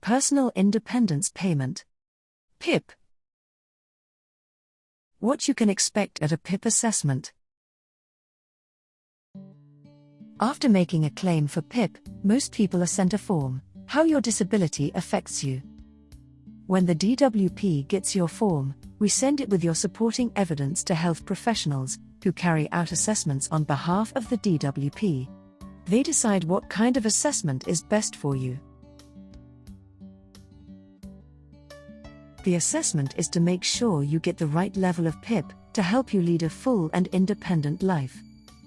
Personal Independence Payment. PIP. What you can expect at a PIP assessment. After making a claim for PIP, most people are sent a form, How Your Disability Affects You. When the DWP gets your form, we send it with your supporting evidence to health professionals, who carry out assessments on behalf of the DWP. They decide what kind of assessment is best for you. The assessment is to make sure you get the right level of PIP, to help you lead a full and independent life.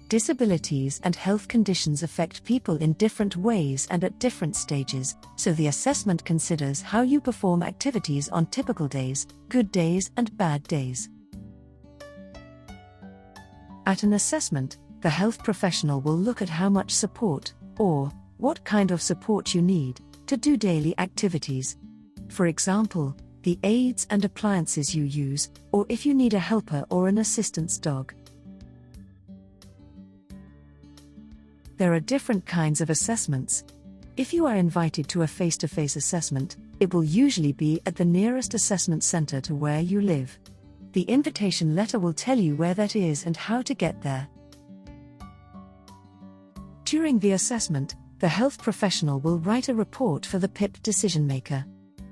Disabilities and health conditions affect people in different ways and at different stages, so the assessment considers how you perform activities on typical days, good days and bad days. At an assessment, the health professional will look at how much support, or what kind of support you need, to do daily activities. For example, the aids and appliances you use, or if you need a helper or an assistance dog. There are different kinds of assessments. If you are invited to a face-to-face assessment, it will usually be at the nearest assessment center to where you live. The invitation letter will tell you where that is and how to get there. During the assessment, the health professional will write a report for the PIP decision maker.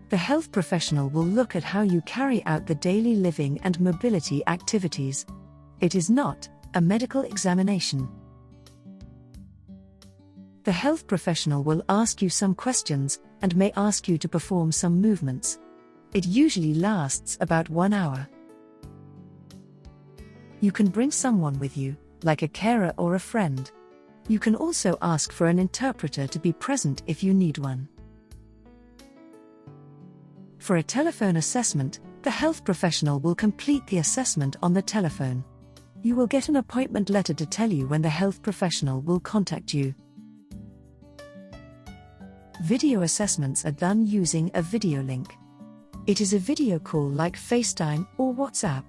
The health professional will look at how you carry out the daily living and mobility activities. It is not a medical examination. The health professional will ask you some questions, and may ask you to perform some movements. It usually lasts about 1 hour. You can bring someone with you, like a carer or a friend. You can also ask for an interpreter to be present if you need one. For a telephone assessment, the health professional will complete the assessment on the telephone. You will get an appointment letter to tell you when the health professional will contact you. Video assessments are done using a video link. It is a video call like FaceTime or WhatsApp.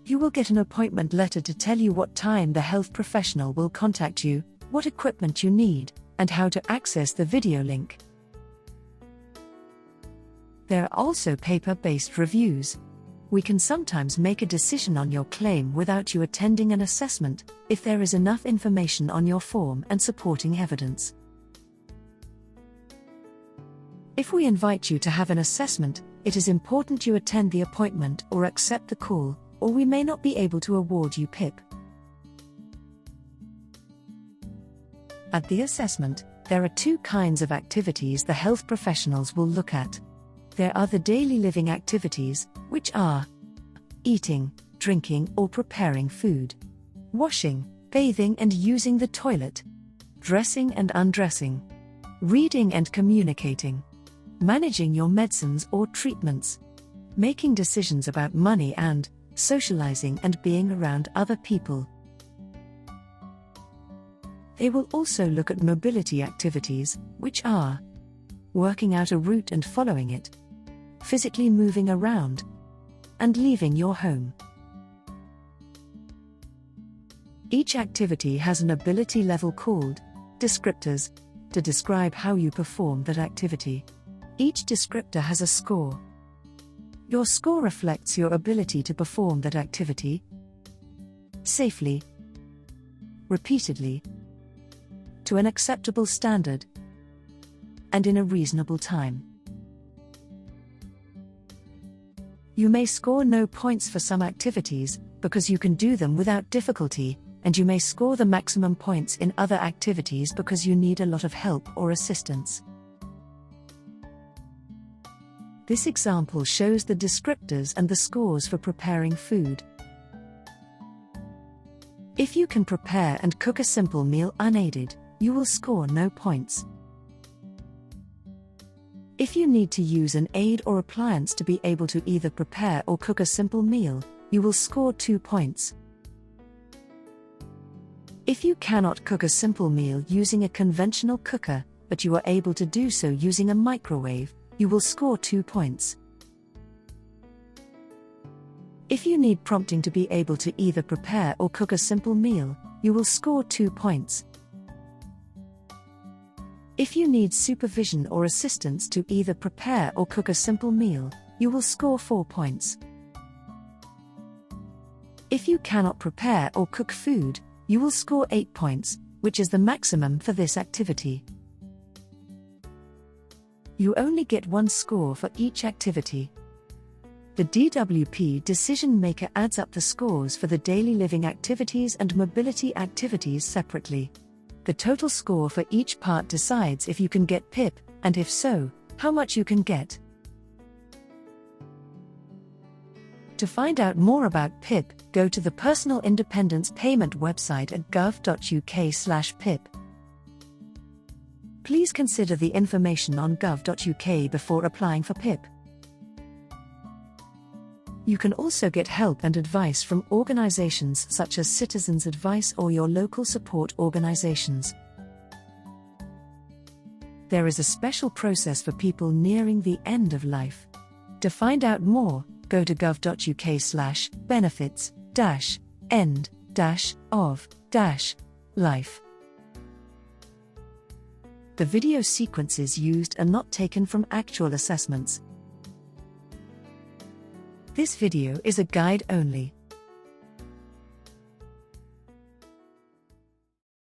You will get an appointment letter to tell you what time the health professional will contact you, what equipment you need, and how to access the video link. There are also paper-based reviews. We can sometimes make a decision on your claim without you attending an assessment, if there is enough information on your form and supporting evidence. If we invite you to have an assessment, it is important you attend the appointment or accept the call, or we may not be able to award you PIP. At the assessment, there are 2 kinds of activities the health professionals will look at. There are the daily living activities, which are eating, drinking or preparing food, washing, bathing and using the toilet, dressing and undressing, reading and communicating, managing your medicines or treatments, making decisions about money and socializing and being around other people. They will also look at mobility activities, which are working out a route and following it, physically moving around, and leaving your home. Each activity has an ability level called descriptors to describe how you perform that activity. Each descriptor has a score. Your score reflects your ability to perform that activity safely, repeatedly, to an acceptable standard, and in a reasonable time. You may score no points for some activities, because you can do them without difficulty, and you may score the maximum points in other activities because you need a lot of help or assistance. This example shows the descriptors and the scores for preparing food. If you can prepare and cook a simple meal unaided, you will score no points. If you need to use an aid or appliance to be able to either prepare or cook a simple meal, you will score 2 points. If you cannot cook a simple meal using a conventional cooker, but you are able to do so using a microwave, you will score 2 points. If you need prompting to be able to either prepare or cook a simple meal, you will score 2 points. If you need supervision or assistance to either prepare or cook a simple meal, you will score 4 points. If you cannot prepare or cook food, you will score 8 points, which is the maximum for this activity. You only get 1 score for each activity. The DWP Decision Maker adds up the scores for the daily living activities and mobility activities separately. The total score for each part decides if you can get PIP, and if so, how much you can get. To find out more about PIP, go to the Personal Independence Payment website at gov.uk/PIP. Please consider the information on gov.uk before applying for PIP. You can also get help and advice from organisations such as Citizens Advice or your local support organisations. There is a special process for people nearing the end of life. To find out more, go to gov.uk/benefits-end-of-life. The video sequences used are not taken from actual assessments. This video is a guide only.